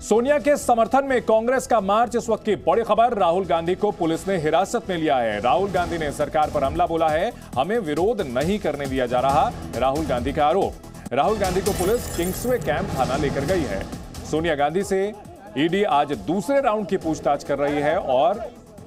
सोनिया के समर्थन में कांग्रेस का मार्च। इस वक्त की बड़ी खबर, राहुल गांधी को पुलिस ने हिरासत में लिया है। राहुल गांधी ने सरकार पर हमला बोला है, हमें विरोध नहीं करने दिया जा रहा, राहुल गांधी का आरोप। राहुल गांधी को पुलिस किंग्सवे कैंप थाना लेकर गई है। सोनिया गांधी से ईडी आज दूसरे राउंड की पूछताछ कर रही है और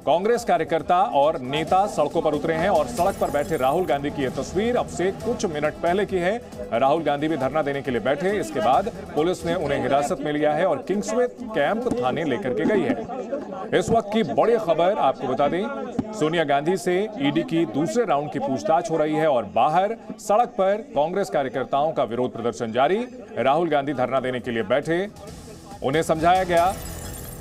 कांग्रेस कार्यकर्ता और नेता सड़कों पर उतरे हैं और सड़क पर बैठे राहुल गांधी की यह तस्वीर अब से कुछ मिनट पहले की है। राहुल गांधी भी धरना देने के लिए बैठे, इसके बाद पुलिस ने उन्हें हिरासत में लिया है और किंग्सवे कैंप थाने लेकर के गई है। इस वक्त की बड़ी खबर आपको बता दें, सोनिया गांधी से ईडी की दूसरे राउंड की पूछताछ हो रही है और बाहर सड़क पर कांग्रेस कार्यकर्ताओं का विरोध प्रदर्शन जारी। राहुल गांधी धरना देने के लिए बैठे, उन्हें समझाया गया,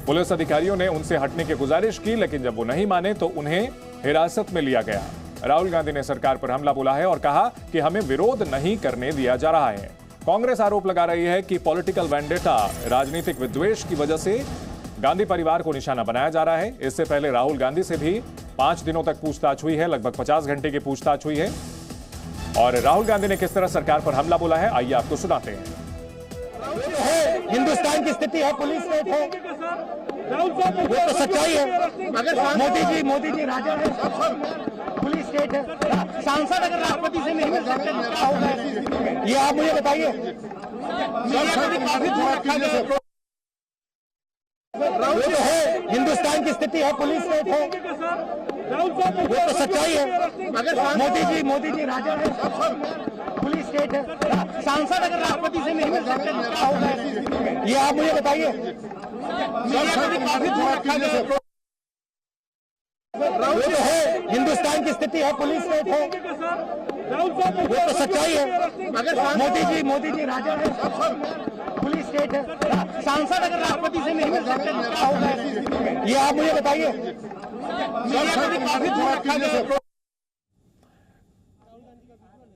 पुलिस अधिकारियों ने उनसे हटने की गुजारिश की, लेकिन जब वो नहीं माने तो उन्हें हिरासत में लिया गया। राहुल गांधी ने सरकार पर हमला बोला है और कहा कि हमें विरोध नहीं करने दिया जा रहा है। कांग्रेस आरोप लगा रही है कि पॉलिटिकल वेंडेटा, राजनीतिक विद्वेष की वजह से गांधी परिवार को निशाना बनाया जा रहा है। इससे पहले राहुल गांधी से भी 5 दिनों तक पूछताछ हुई है, लगभग 50 घंटे की पूछताछ हुई है। और राहुल गांधी ने किस तरह सरकार पर हमला बोला है, आइए आपको सुनाते हैं। हिंदुस्तान की स्थिति है, पुलिस स्टेट है, वो तो सच्चाई है। मोदी जी राजा है, पुलिस स्टेट है। सांसद अगर राष्ट्रपति से नहीं मिल सकते तो क्या होगा, ये आप मुझे बताइए। हिंदुस्तान की स्थिति है, पुलिस स्टेट है, वो तो सच्चाई है। मोदी जी राजा है, पुलिस स्टेट है। सांसद अगर राष्ट्रपति से नहीं मिल सकते तो क्या होगा, ये आप मुझे बताइए। हिंदुस्तान की स्थिति है, पुलिस स्टेट है, वो तो सच्चाई है। मोदी जी राजा है, पुलिस स्टेट है। सांसद अगर राष्ट्रपति से नहीं मिल सकते तो क्या होगा, ये आप मुझे बताइए।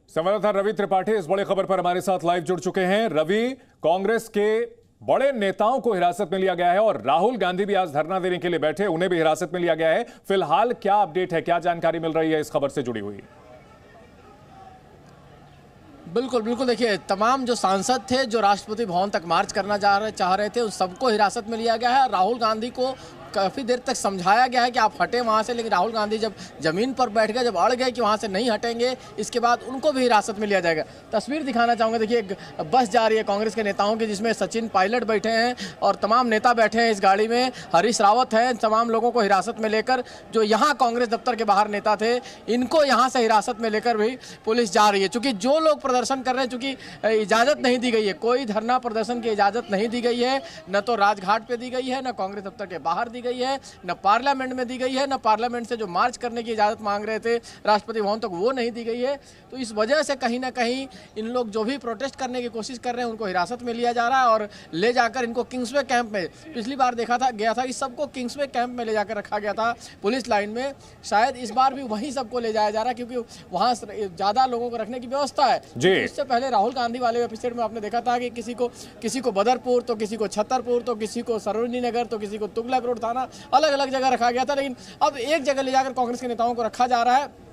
संवाददाता रवि त्रिपाठी इस बड़ी खबर पर हमारे साथ लाइव जुड़ चुके हैं। रवि, कांग्रेस के बड़े नेताओं को हिरासत में लिया गया है और राहुल गांधी भी आज धरना देने के लिए बैठे, उन्हें भी हिरासत में लिया गया है। फिलहाल क्या अपडेट है, क्या जानकारी मिल रही है इस खबर से जुड़ी हुई? बिल्कुल देखिए, तमाम जो सांसद थे जो राष्ट्रपति भवन तक मार्च करना चाह रहे थे, उन सबको हिरासत में लिया गया है। राहुल गांधी को काफ़ी देर तक समझाया गया है कि आप हटें वहाँ से, लेकिन राहुल गांधी जब ज़मीन पर बैठ गए, जब अड़ गए कि वहाँ से नहीं हटेंगे, इसके बाद उनको भी हिरासत में लिया जाएगा। तस्वीर दिखाना चाहूँगा, देखिए एक बस जा रही है कांग्रेस के नेताओं की, जिसमें सचिन पायलट बैठे हैं और तमाम नेता बैठे हैं इस गाड़ी में। हरीश रावत हैं, तमाम लोगों को हिरासत में लेकर, जो यहाँ कांग्रेस दफ्तर के बाहर नेता थे, इनको यहाँ से हिरासत में लेकर भी पुलिस जा रही है। चूँकि जो लोग प्रदर्शन कर रहे हैं, चूँकि इजाज़त नहीं दी गई है, कोई धरना प्रदर्शन की इजाज़त नहीं दी गई है, न तो राजघाट पर दी गई है, न कांग्रेस दफ्तर के बाहर दी गई है, न पार्लियामेंट में दी गई है, न पार्लियामेंट से जो मार्च करने की इजाज़त मांग रहे थे राष्ट्रपति भवन तक, वो नहीं दी गई है। तो इस वजह से कहीं ना कहीं इन लोग जो भी प्रोटेस्ट करने की कोशिश कर रहे हैं, उनको हिरासत में लिया जा रहा है और ले जाकर इनको किंग्सवे कैंप में, पिछली बार गया था कि सबको किंग्सवे कैंप में ले जाकर रखा गया था पुलिस लाइन में। शायद इस बार भी वहीं सबको ले जाया जा रहा है, क्योंकि वहाँ ज़्यादा लोगों को रखने की व्यवस्था है। इससे पहले राहुल गांधी वाले एपिसोड में आपने देखा था कि किसी को बदरपुर, तो किसी को छतरपुर, तो किसी को सरोजनी नगर, तो किसी को तुगलक रोड थाना, अलग अलग जगह रखा गया था। लेकिन अब एक जगह ले जाकर कांग्रेस के नेताओं को रखा जा रहा है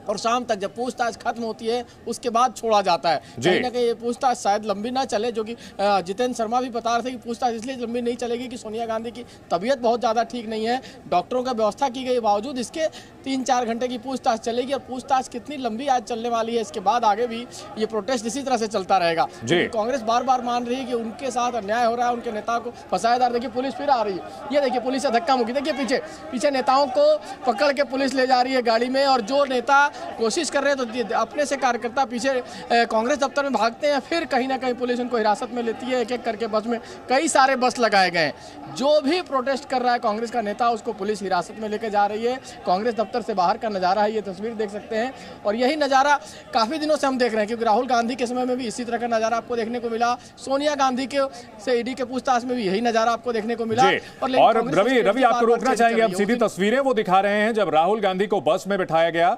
और शाम तक जब पूछताछ खत्म होती है उसके बाद छोड़ा जाता है। कहीं ना कहीं ये पूछताछ शायद लंबी ना चले, जो कि जितेंद्र शर्मा भी बता रहे थे कि पूछताछ इसलिए लंबी नहीं चलेगी कि सोनिया गांधी की तबीयत बहुत ज़्यादा ठीक नहीं है। डॉक्टरों का व्यवस्था की गई, बावजूद इसके 3-4 घंटे की पूछताछ चलेगी। और पूछताछ कितनी लंबी आज चलने वाली है, इसके बाद आगे भी ये प्रोटेस्ट इसी तरह से चलता रहेगा। कांग्रेस बार बार मान रही है कि उनके साथ अन्याय हो रहा है, उनके नेता को फंसाया जा रहा है। देखिए पुलिस फिर आ रही है, ये देखिए पुलिस से धक्का मुक्की, देखिए पीछे नेताओं को पकड़ के पुलिस ले जा रही है गाड़ी में। और जो नेता कोशिश कर रहे हैं तो अपने से कार्यकर्ता पीछे कांग्रेस दफ्तर में भागते हैं, फिर कहीं ना कहीं पुलिस उनको हिरासत में लेती है। एक एक करके बस में कई सारे बस लगाए गए हैं। जो भी प्रोटेस्ट कर रहा है कांग्रेस का नेता, उसको पुलिस हिरासत में लेकर जा रही है। कांग्रेस दफ्तर से बाहर का नज़ारा है, ये तस्वीर देख सकते हैं। और यही नज़ारा काफ़ी दिनों से हम देख रहे हैं, क्योंकि राहुल गांधी के समय में भी इसी तरह का नज़ारा आपको देखने को मिला। सोनिया गांधी के से ईडी के पूछताछ में भी यही नज़ारा आपको देखने को मिला। और रवि आपको रोकना चाहेंगे, अब सीधी तस्वीरें वो दिखा रहे हैं जब राहुल गांधी को बस में बिठाया गया।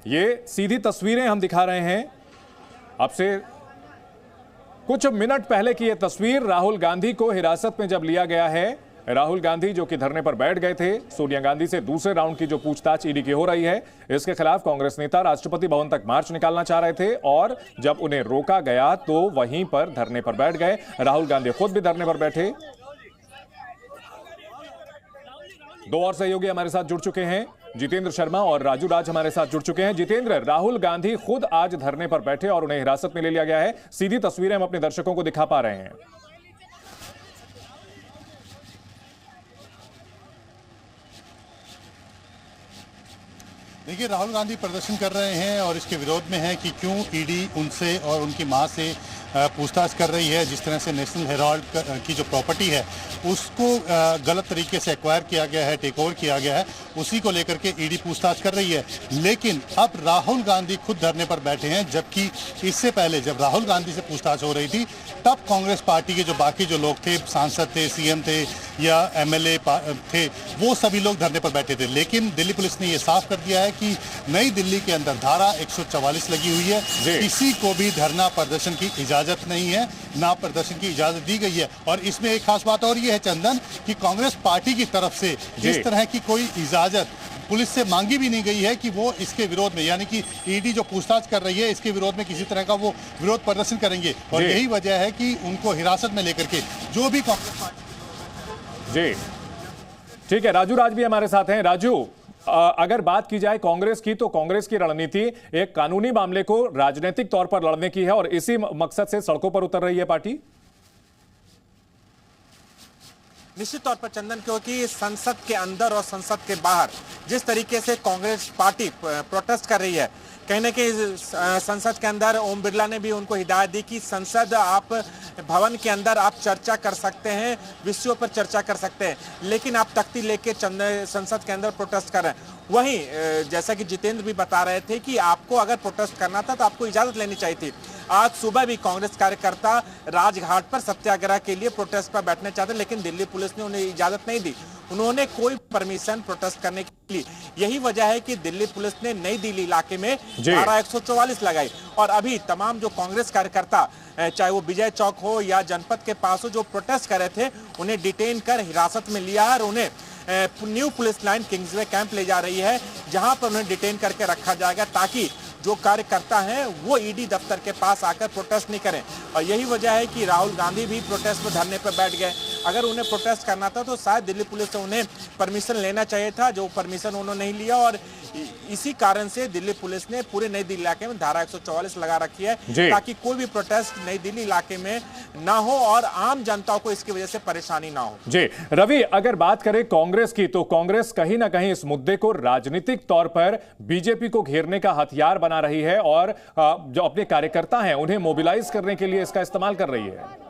ये सीधी तस्वीरें हम दिखा रहे हैं आपसे, कुछ मिनट पहले की ये तस्वीर। राहुल गांधी को हिरासत में जब लिया गया है, राहुल गांधी जो कि धरने पर बैठ गए थे, सोनिया गांधी से दूसरे राउंड की जो पूछताछ ईडी की हो रही है, इसके खिलाफ कांग्रेस नेता राष्ट्रपति भवन तक मार्च निकालना चाह रहे थे और जब उन्हें रोका गया तो वहीं पर धरने पर बैठ गए। राहुल गांधी खुद भी धरने पर बैठे दो और सहयोगी हमारे साथ जुड़ चुके हैं, जितेंद्र शर्मा और राजू राज हमारे साथ जुड़ चुके हैं। जितेंद्र, राहुल गांधी खुद आज धरने पर बैठे और उन्हें हिरासत में ले लिया गया है। सीधी तस्वीरें हम अपने दर्शकों को दिखा पा रहे हैं। देखिए, राहुल गांधी प्रदर्शन कर रहे हैं और इसके विरोध में है कि क्यों ईडी उनसे और उनकी मां से पूछताछ कर रही है। जिस तरह से नेशनल हेराल्ड की जो प्रॉपर्टी है उसको गलत तरीके से एक्वायर किया गया है, टेक ओवर किया गया है, उसी को लेकर के ईडी पूछताछ कर रही है। लेकिन अब राहुल गांधी खुद धरने पर बैठे हैं, जबकि इससे पहले जब राहुल गांधी से पूछताछ हो रही थी तब कांग्रेस पार्टी के जो बाकी जो लोग थे, सांसद थे, सीएम थे या एमएलए थे, वो सभी लोग धरने पर बैठे थे। लेकिन दिल्ली पुलिस ने ये साफ कर दिया है कि नई दिल्ली के अंदर धारा 144 लगी हुई है, किसी को भी धरना प्रदर्शन की इजाजत नहीं है, ना प्रदर्शन की इजाजत दी गई है। और इसमें एक खास बात और ये है चंदन कि कांग्रेस पार्टी की तरफ से जिस तरह की कोई इजाजत पुलिस से मांगी भी नहीं गई है कि वो इसके विरोध में, यानी कि ईडी जो पूछताछ कर रही है इसके विरोध में किसी तरह का वो विरोध प्रदर्शन करेंगे। और यही वजह है कि उनको हिरासत में लेकर के जो भी कांग्रेस पार्टी। जी ठीक है, राजू राज भी हमारे साथ हैं। राजू, अगर बात की जाए कांग्रेस की, तो कांग्रेस की रणनीति एक कानूनी मामले को राजनीतिक तौर पर लड़ने की है और इसी मकसद से सड़कों पर उतर रही है पार्टी। निश्चित तौर पर चंदन, क्योंकि संसद के अंदर और संसद के बाहर जिस तरीके से कांग्रेस पार्टी प्रोटेस्ट कर रही है, कहीं ना कहीं संसद के अंदर ओम बिरला ने भी उनको हिदायत दी कि संसद आप भवन के अंदर आप चर्चा कर सकते हैं, विषयों पर चर्चा कर सकते हैं, लेकिन आप तख्ती लेके संसद के अंदर प्रोटेस्ट कर रहे हैं। वहीं जैसा कि जितेंद्र भी बता रहे थे कि आपको अगर प्रोटेस्ट करना था तो आपको इजाजत लेनी चाहिए थी। आज सुबह भी कांग्रेस कार्यकर्ता राजघाट पर सत्याग्रह के लिए प्रोटेस्ट पर बैठने चाहते, लेकिन दिल्ली पुलिस ने उन्हें इजाजत नहीं दी। उन्होंने कोई परमिशन प्रोटेस्ट करने के लिए, यही वजह है कि दिल्ली पुलिस ने नई दिल्ली इलाके में धारा 144 लगाई। और अभी तमाम जो कांग्रेस कार्यकर्ता, चाहे वो विजय चौक हो या जनपद के पास हो, जो प्रोटेस्ट कर रहे थे, उन्हें डिटेन कर हिरासत में लिया और उन्हें new police line Kingsway camp ले जा रही है, जहां पर उन्हें डिटेन करके रखा जाएगा ताकि जो कार्यकर्ता हैं वो ईडी दफ्तर के पास आकर प्रोटेस्ट नहीं करें। और यही वजह है कि राहुल गांधी भी प्रोटेस्ट में धरने पर बैठ गए। अगर उन्हें प्रोटेस्ट करना था तो शायद दिल्ली पुलिस से उन्हें परमिशन लेना चाहिए था, जो परमिशन उन्होंने नहीं लिया और इसी कारण से दिल्ली पुलिस ने पूरे नई दिल्ली इलाके में धारा 144 लगा रखी है ताकि कोई भी प्रोटेस्ट नई दिल्ली इलाके में ना हो और आम जनता को इसकी वजह से परेशानी ना हो। जी रवि, अगर बात करें कांग्रेस की, तो कांग्रेस कहीं ना कहीं इस मुद्दे को राजनीतिक तौर पर बीजेपी को घेरने का हथियार बना रही है और जो अपने कार्यकर्ता हैं उन्हें मोबिलाइज करने के लिए इसका इस्तेमाल कर रही है।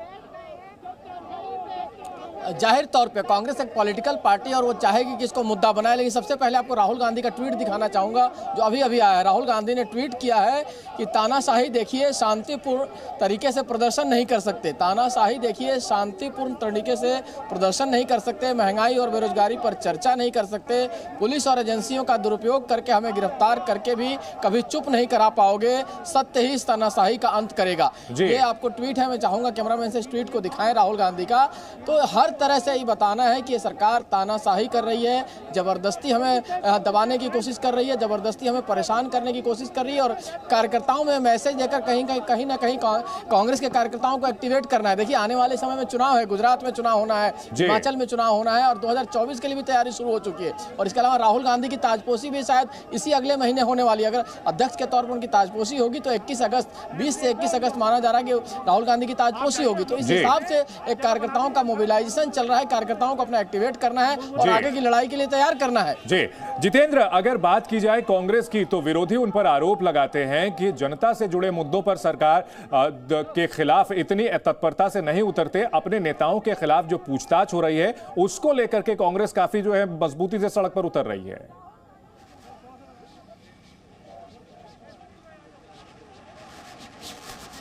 जाहिर तौर पे कांग्रेस एक पॉलिटिकल पार्टी और वो चाहेगी कि इसको मुद्दा बनाए, लेकिन सबसे पहले आपको राहुल गांधी का ट्वीट दिखाना चाहूँगा जो अभी अभी आया है। राहुल गांधी ने ट्वीट किया है कि तानाशाही देखिए, शांतिपूर्ण तरीके से प्रदर्शन नहीं कर सकते। तानाशाही देखिए, शांतिपूर्ण तरीके से प्रदर्शन नहीं कर सकते। महंगाई और बेरोजगारी पर चर्चा नहीं कर सकते। पुलिस और एजेंसियों का दुरुपयोग करके हमें गिरफ्तार करके भी कभी चुप नहीं करा पाओगे। सत्य ही इस तानाशाही का अंत करेगा। ये आपको ट्वीट है, मैं चाहूँगा कैमरामैन से इस ट्वीट को दिखाएं राहुल गांधी का। तो हर तरह से ये बताना है कि ये सरकार तानाशाही कर रही है, जबरदस्ती हमें दबाने की कोशिश कर रही है, जबरदस्ती हमें परेशान करने की कोशिश कर रही है और कार्यकर्ताओं में मैसेज देकर कहीं ना कहीं कांग्रेस के कार्यकर्ताओं को एक्टिवेट करना है। देखिए, आने वाले समय में चुनाव है, गुजरात में चुनाव होना है, हिमाचल में चुनाव होना है और 2024 के लिए भी तैयारी शुरू हो चुकी है। और इसके अलावा राहुल गांधी की ताजपोशी भी शायद इसी अगले महीने होने वाली है। अगर अध्यक्ष के तौर पर उनकी ताजपोशी होगी तो 20 से 21 अगस्त माना जा रहा है कि राहुल गांधी की ताजपोशी होगी। तो इस हिसाब से एक कार्यकर्ताओं का मोबिलाइजेशन चल रहा है, कार्यकर्ताओं को अपना एक्टिवेट करना है और आगे की लड़ाई के लिए तैयार करना है। जी जितेंद्र, अगर बात की जाए कांग्रेस की, तो विरोधी उन पर आरोप लगाते हैं कि जनता से जुड़े मुद्दों पर सरकार के खिलाफ इतनी तत्परता से नहीं उतरते। अपने नेताओं के खिलाफ जो पूछताछ हो रही है उसको लेकर के कांग्रेस काफी जो है मजबूती से सड़क पर उतर रही है।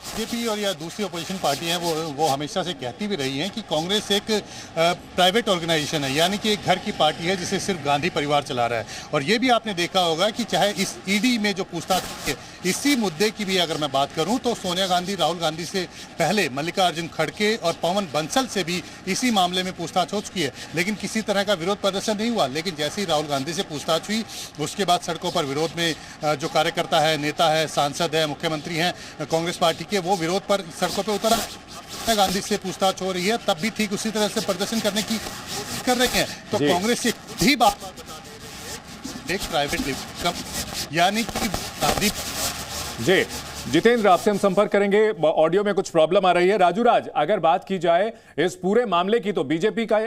बीजेपी और या दूसरी अपोजिशन पार्टी हैं वो हमेशा से कहती भी रही हैं कि कांग्रेस एक प्राइवेट ऑर्गेनाइजेशन है, यानी कि एक घर की पार्टी है जिसे सिर्फ गांधी परिवार चला रहा है। और ये भी आपने देखा होगा कि चाहे इस ईडी में जो पूछताछ है, इसी मुद्दे की भी अगर मैं बात करूं तो सोनिया गांधी राहुल गांधी से पहले मल्लिकार्जुन खड़गे और पवन बंसल से भी इसी मामले में पूछताछ हो चुकी है, लेकिन किसी तरह का विरोध प्रदर्शन नहीं हुआ। लेकिन जैसे ही राहुल गांधी से पूछताछ हुई उसके बाद सड़कों पर विरोध में जो कार्यकर्ता है, नेता है, सांसद है, मुख्यमंत्री हैं कांग्रेस पार्टी के, वो विरोध पर सड़कों पर उतरा। सोनिया गांधी से पूछताछ हो रही है तब भी ठीक उसी तरह से प्रदर्शन करने की कोशिश कर रहे हैं। तो कांग्रेस से भी बात एक प्राइवेट यानी कि गांधी। जी जितेंद्र, आपसे हम संपर्क करेंगे। ऑडियो में कुछ प्रॉब्लम आ रही है। राजू राज, अगर बात की जाए इस पूरे मामले की तो बीजेपी का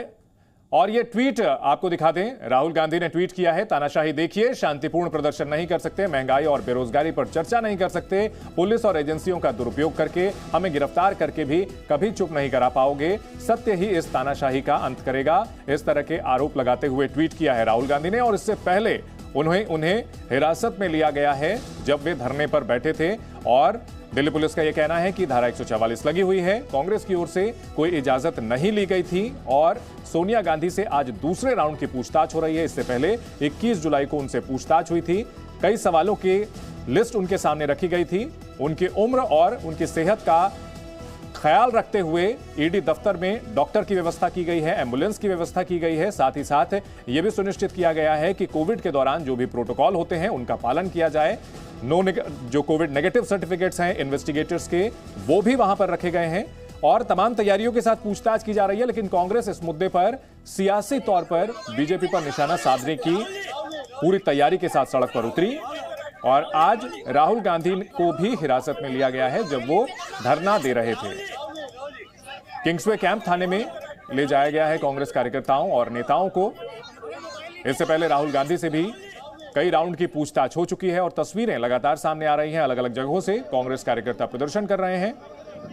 और ये ट्वीट आपको दिखा दें, राहुल गांधी ने ट्वीट किया है, तानाशाही देखिए, शांतिपूर्ण प्रदर्शन नहीं कर सकते, महंगाई और बेरोजगारी पर चर्चा नहीं कर सकते, पुलिस और एजेंसियों का दुरुपयोग करके हमें गिरफ्तार करके भी कभी चुप नहीं करा पाओगे, सत्य ही इस तानाशाही का अंत करेगा। इस तरह के आरोप लगाते हुए ट्वीट किया है राहुल गांधी ने। और इससे पहले उन्हें हिरासत में लिया गया है जब वे धरने पर बैठे थे और दिल्ली पुलिस का यह कहना है कि धारा 144 लगी हुई है। कांग्रेस की ओर से कोई इजाजत नहीं ली गई थी और सोनिया गांधी से आज दूसरे राउंड की पूछताछ हो रही है। इससे पहले 21 जुलाई को उनसे पूछताछ हुई थी। कई सवालों की लिस्ट उनके सामने रखी गई थी। उनकी उम्र और उनकी सेहत का ख्याल रखते हुए ईडी दफ्तर में डॉक्टर की व्यवस्था की गई है, एम्बुलेंस की व्यवस्था की गई है। साथ ही साथ यह भी सुनिश्चित किया गया है कि कोविड के दौरान जो भी प्रोटोकॉल होते हैं उनका पालन किया जाए। जो कोविड नेगेटिव सर्टिफिकेट्स हैं इन्वेस्टिगेटर्स के, वो भी वहां पर रखे गए हैं और तमाम तैयारियों के साथ पूछताछ की जा रही है। लेकिन कांग्रेस इस मुद्दे पर सियासी तौर पर बीजेपी पर निशाना साधने की पूरी तैयारी के साथ सड़क पर उतरी और आज राहुल गांधी को भी हिरासत में लिया गया है जब वो धरना दे रहे थे। किंग्सवे कैंप थाने में ले जाया गया है कांग्रेस कार्यकर्ताओं और नेताओं को। इससे पहले राहुल गांधी से भी कई राउंड की पूछताछ हो चुकी है और तस्वीरें लगातार सामने आ रही हैं। अलग अलग जगहों से कांग्रेस कार्यकर्ता प्रदर्शन कर रहे हैं।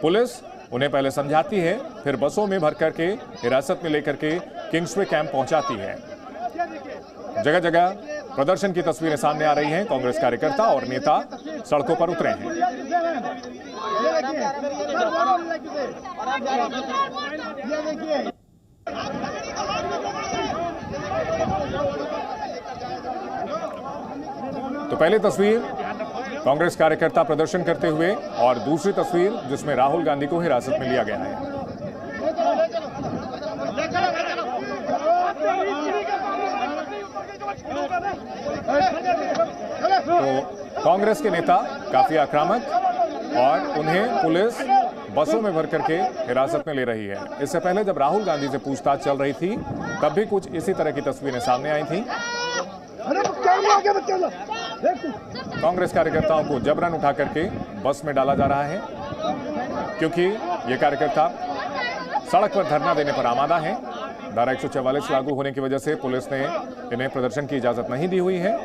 पुलिस उन्हें पहले समझाती है, फिर बसों में भर करके हिरासत में लेकर के किंग्सवे कैंप पहुंचाती है। जगह जगह प्रदर्शन की तस्वीरें सामने आ रही हैं। कांग्रेस कार्यकर्ता और नेता सड़कों पर उतरे हैं। तो पहली तस्वीर कांग्रेस कार्यकर्ता प्रदर्शन करते हुए और दूसरी तस्वीर जिसमें राहुल गांधी को हिरासत में लिया गया है। तो कांग्रेस के नेता काफी आक्रामक और उन्हें पुलिस बसों में भर करके हिरासत में ले रही है। इससे पहले जब राहुल गांधी से पूछताछ चल रही थी तब भी कुछ इसी तरह की तस्वीरें सामने आई थी। कांग्रेस कार्यकर्ताओं को जबरन उठा करके बस में डाला जा रहा है क्योंकि ये कार्यकर्ता सड़क पर धरना देने पर आमादा है। धारा 144 लागू होने की वजह से पुलिस ने इन्हें प्रदर्शन की इजाजत नहीं दी हुई है।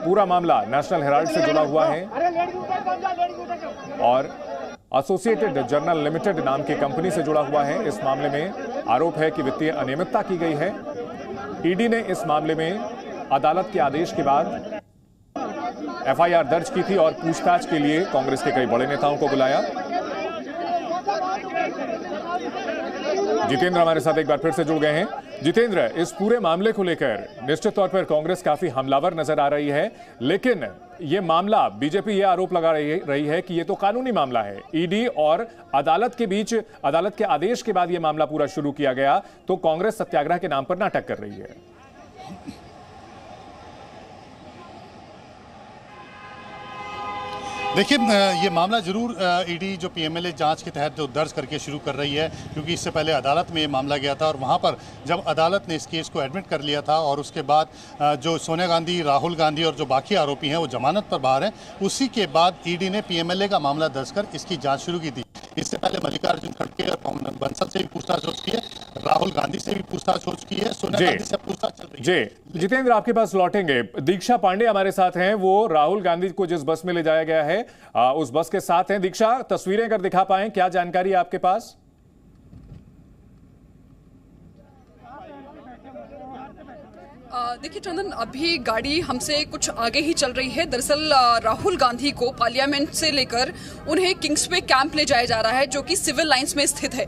पूरा मामला नेशनल हेराल्ड से जुड़ा हुआ है और एसोसिएटेड जर्नल लिमिटेड नाम की कंपनी से जुड़ा हुआ है। इस मामले में आरोप है कि वित्तीय अनियमितता की गई है। ईडी ने इस मामले में अदालत के आदेश के बाद एफआईआर दर्ज की थी और पूछताछ के लिए कांग्रेस के कई बड़े नेताओं को बुलाया। जितेंद्र हमारे साथ एक बार फिर से जुड़ गए हैं। जितेंद्र, इस पूरे मामले को लेकर निश्चित तौर पर कांग्रेस काफी हमलावर नजर आ रही है, लेकिन यह मामला बीजेपी यह आरोप लगा रही है कि यह तो कानूनी मामला है। ईडी और अदालत के बीच, अदालत के आदेश के बाद यह मामला पूरा शुरू किया गया, तो कांग्रेस सत्याग्रह के नाम पर नाटक कर रही है। देखिए, ये मामला जरूर ईडी जो पीएमएलए जांच के तहत जो दर्ज करके शुरू कर रही है, क्योंकि इससे पहले अदालत में ये मामला गया था और वहाँ पर जब अदालत ने इस केस को एडमिट कर लिया था और उसके बाद जो सोनिया गांधी, राहुल गांधी और जो बाकी आरोपी हैं वो जमानत पर बाहर हैं, उसी के बाद ईडी ने पीएमएलए का मामला दर्ज कर इसकी जाँच शुरू की थी। इससे पहले मल्लिकार्जुन खड़गे और पवन बंसल से भी पूछताछ हो चुकी है, राहुल गांधी से भी पूछताछ हो चुकी है, सोनिया गांधी से पूछताछ चल रही है। जी जितेंद्र, आपके पास लौटेंगे। दीक्षा पांडे हमारे साथ हैं, वो राहुल गांधी को जिस बस में ले जाया गया है उस बस के साथ हैं। दीक्षा, तस्वीरें अगर दिखा पाएं, क्या जानकारी है आपके पास? देखिए चंदन, अभी गाड़ी हमसे कुछ आगे ही चल रही है। दरअसल राहुल गांधी को पार्लियामेंट से लेकर उन्हें किंग्सवे कैंप ले जाया जा रहा है, जो कि सिविल लाइंस में स्थित है।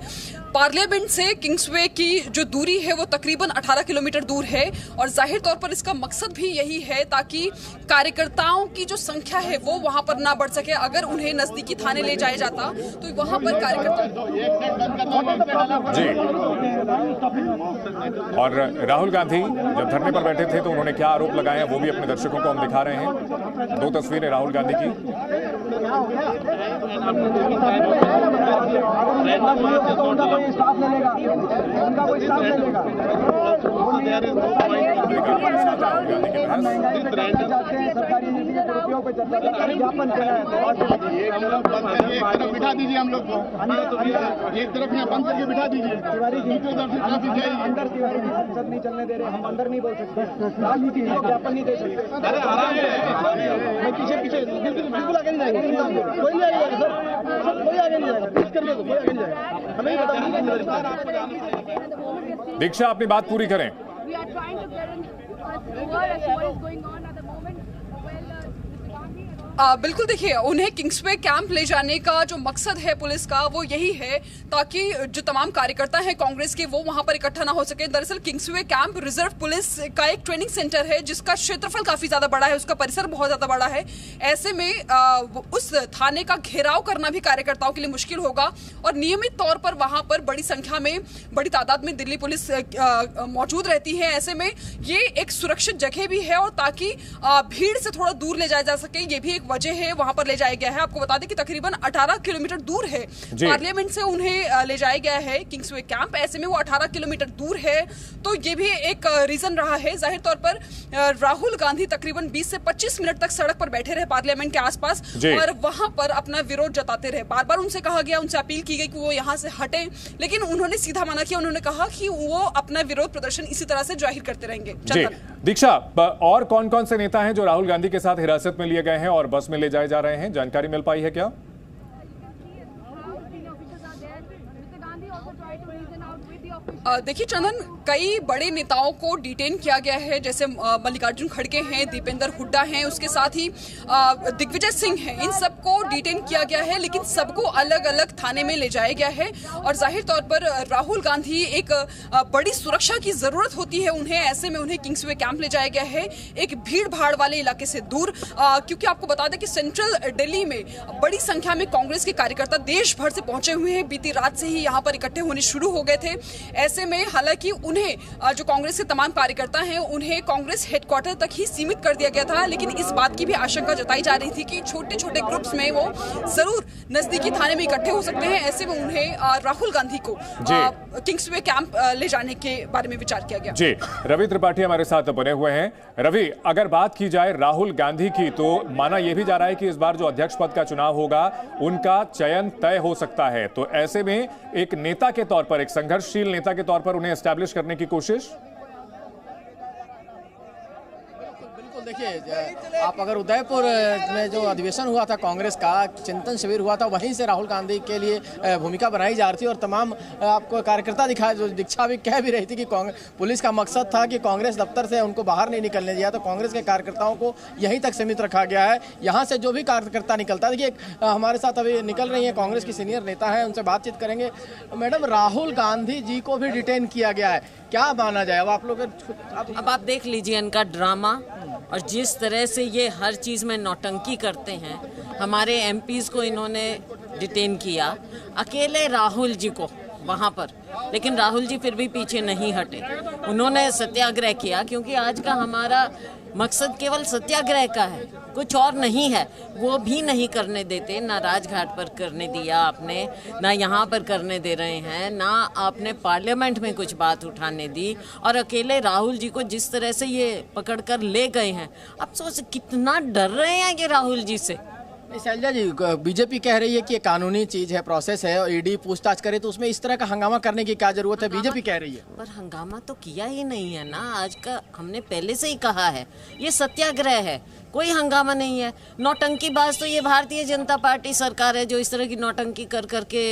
पार्लियामेंट से किंग्सवे की जो दूरी है वो तकरीबन 18 किलोमीटर दूर है और जाहिर तौर पर इसका मकसद भी यही है ताकि कार्यकर्ताओं की जो संख्या है वो वहां पर ना बढ़ सके। अगर उन्हें नजदीकी थाने ले जाया जाता तो वहां पर कार्यकर्ता जी। और राहुल गांधी जब धरने पर बैठे थे तो उन्होंने क्या आरोप लगाए हैं वो भी अपने दर्शकों को हम दिखा रहे हैं। दो तस्वीरें राहुल गांधी की। बिठा दीजिए हम लोग को, एक तरफ यहाँ बंद करके बिठा दीजिए। अंदर संसद नहीं चलने दे रहे, हम अंदर नहीं बोल सकते, राजनीति ज्ञापन नहीं दे सकते। पीछे पीछे बिल्कुल आगे नहीं जाएगा, कोई नहीं आएगा सर, कोई आगे नहीं जाएगा, प्लीज कर दो, कोई आगे नहीं जाएगा, हमें बता। दीक्षा अपनी बात पूरी करें। बिल्कुल देखिए, उन्हें किंग्सवे कैंप ले जाने का जो मकसद है पुलिस का वो यही है ताकि जो तमाम कार्यकर्ता हैं कांग्रेस के वो वहां पर इकट्ठा ना हो सके। दरअसल किंग्सवे कैंप रिजर्व पुलिस का एक ट्रेनिंग सेंटर है जिसका क्षेत्रफल काफी ज्यादा बड़ा है, उसका परिसर बहुत ज्यादा बड़ा है। ऐसे में उस थाने का घेराव करना भी कार्यकर्ताओं के लिए मुश्किल होगा और नियमित तौर पर वहां पर बड़ी संख्या में, बड़ी तादाद में दिल्ली पुलिस मौजूद रहती है। ऐसे में ये एक सुरक्षित जगह भी है और ताकि भीड़ से थोड़ा दूर ले जाया जा सके, ये भी वजह है वहां पर ले जाया गया है। आपको बता दें कि तकरीबन 18 किलोमीटर दूर है पार्लियामेंट से उन्हें ले जाया गया है किंग्सवे कैंप। ऐसे में वो 18 किलोमीटर दूर है तो ये भी एक रीजन रहा है। जाहिर तौर पर राहुल गांधी तकरीबन 20 से 25 मिनट तक सड़क पर बैठे रहे पार्लियामेंट के आसपास और वहां पर अपना विरोध जताते रहे। बार बार उनसे कहा गया, उनसे अपील की गई कि वो यहां से हटे, लेकिन उन्होंने सीधा मना किया। उन्होंने कहा कि वो अपना विरोध प्रदर्शन इसी तरह से जाहिर करते रहेंगे। दीक्षा, और कौन कौन से नेता हैं जो राहुल गांधी के साथ हिरासत में लिए गए हैं और बस में ले जाए जा रहे हैं, जानकारी मिल पाई है क्या? देखिए चंदन, कई बड़े नेताओं को डिटेन किया गया है, जैसे मल्लिकार्जुन खड़गे हैं, दीपेंद्र हुड्डा हैं, उसके साथ ही दिग्विजय सिंह हैं। इन सबको डिटेन किया गया है लेकिन सबको अलग अलग थाने में ले जाया गया है और जाहिर तौर पर राहुल गांधी एक बड़ी सुरक्षा की जरूरत होती है उन्हें। ऐसे में उन्हें किंग्सवे कैंप ले जाया गया है, एक भीड़ भाड़ वाले इलाके से दूर, क्योंकि आपको बता दें कि सेंट्रल दिल्ली में बड़ी संख्या में कांग्रेस के कार्यकर्ता देश भर से पहुंचे हुए हैं। बीती रात से ही यहाँ पर इकट्ठे होने शुरू हो गए थे। ऐसे में हालांकि उन्हें जो कांग्रेस के तमाम कार्यकर्ता हैं उन्हें कांग्रेस हेडक्वार्टर तक ही सीमित कर दिया गया था, लेकिन इस बात की भी आशंका जताई जा रही थी कि छोटे छोटे ग्रुप्स में वो जरूर नजदीकी थाने में इकट्ठे हो सकते हैं। ऐसे में उन्हें राहुल गांधी को किंग्सवे कैंप ले जाने के बारे में विचार किया गया। जी, रवि त्रिपाठी हमारे साथ बने हुए हैं। रवि, अगर बात की जाए राहुल गांधी की तो माना यह भी जा रहा है कि इस बार जो अध्यक्ष पद का चुनाव होगा उनका चयन तय हो सकता है, तो ऐसे में एक नेता के तौर पर, एक संघर्षशील नेता के तौर पर उन्हें एस्टैब्लिश करने की कोशिश। देखिए, आप अगर उदयपुर में जो अधिवेशन हुआ था कांग्रेस का, चिंतन शिविर हुआ था, वहीं से राहुल गांधी के लिए भूमिका बनाई जा रही थी और तमाम आपको कार्यकर्ता दिखाए, जो दीक्षा भी कह भी रही थी कि पुलिस का मकसद था कि कांग्रेस दफ्तर से उनको बाहर नहीं निकलने दिया, तो कांग्रेस के कार्यकर्ताओं को यहीं तक सीमित रखा गया है। यहाँ से जो भी कार्यकर्ता निकलता, देखिए हमारे साथ अभी निकल रही है कांग्रेस की सीनियर नेता है, उनसे बातचीत करेंगे। मैडम, राहुल गांधी जी को भी डिटेन किया गया है, क्या माना जाए? अब आप लोग अब आप देख लीजिए इनका ड्रामा और जिस तरह से ये हर चीज़ में नौटंकी करते हैं। हमारे एमपीज़ को इन्होंने डिटेन किया, अकेले राहुल जी को वहाँ पर, लेकिन राहुल जी फिर भी पीछे नहीं हटे। उन्होंने सत्याग्रह किया क्योंकि आज का हमारा मकसद केवल सत्याग्रह का है, कुछ और नहीं है। वो भी नहीं करने देते, ना राजघाट पर करने दिया आपने, ना यहाँ पर करने दे रहे हैं, ना आपने पार्लियामेंट में कुछ बात उठाने दी, और अकेले राहुल जी को जिस तरह से ये पकड़कर ले गए हैं, आप सोच कितना डर रहे हैं ये राहुल जी से। शैलजा जी, बीजेपी कह रही है कि ये कानूनी चीज है, प्रोसेस है, और ईडी पूछताछ करे तो उसमें इस तरह का हंगामा करने की क्या जरूरत है? बीजेपी कह रही है। पर हंगामा तो किया ही नहीं है ना, आज का हमने पहले से ही कहा है, ये सत्याग्रह है। कोई हंगामा नहीं है। नौटंकीबाज तो ये भारतीय जनता पार्टी सरकार है जो इस तरह की नौटंकी कर करके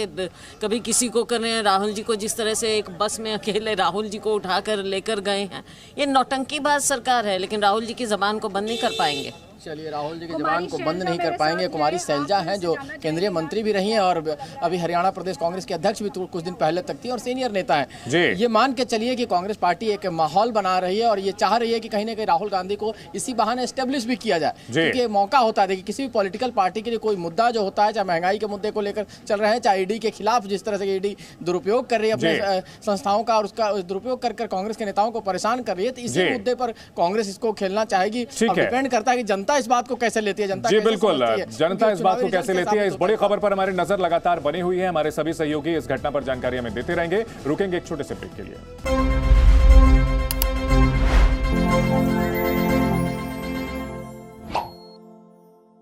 कभी किसी को कर रहे हैं। राहुल जी को जिस तरह से एक बस में अकेले राहुल जी को उठाकर लेकर गए हैं, ये नौटंकीबाज सरकार है, लेकिन राहुल जी की जबान को बंद नहीं कर पाएंगे। चलिए, राहुल जी की जबान को बंद नहीं कर पाएंगे। कुमारी सैलजा हैं जो केंद्रीय मंत्री भी रही हैं और अभी हरियाणा प्रदेश कांग्रेस के अध्यक्ष भी कुछ दिन पहले तक थी और सीनियर नेता हैं। ये मान के चलिए कि कांग्रेस पार्टी एक माहौल बना रही है और ये चाह रही है कि कहीं ना कहीं राहुल गांधी को इसी बहाने एस्टेब्लिश भी किया जाए, क्योंकि ये मौका होता है। देखिए, किसी भी पॉलिटिकल पार्टी के लिए कोई मुद्दा जो होता है, चाहे महंगाई के मुद्दे को लेकर चल रहे हैं, चाहे ईडी के खिलाफ जिस तरह से ईडी दुरुपयोग कर रही है अपने संस्थाओं का और उसका दुरुपयोग कर कांग्रेस के नेताओं को परेशान कर रही है, तो इसी मुद्दे पर कांग्रेस इसको खेलना चाहेगी। डिपेंड करता है कि जनता इस बात को कैसे लेती है। जनता जी बिल्कुल, जनता इस बात को कैसे लेती है। इस बड़ी खबर पर हमारी नजर लगातार बनी हुई है। हमारे सभी सहयोगी इस घटना पर जानकारी हमें देते रहेंगे। रुकेंगे एक छोटे से ब्रेक के लिए।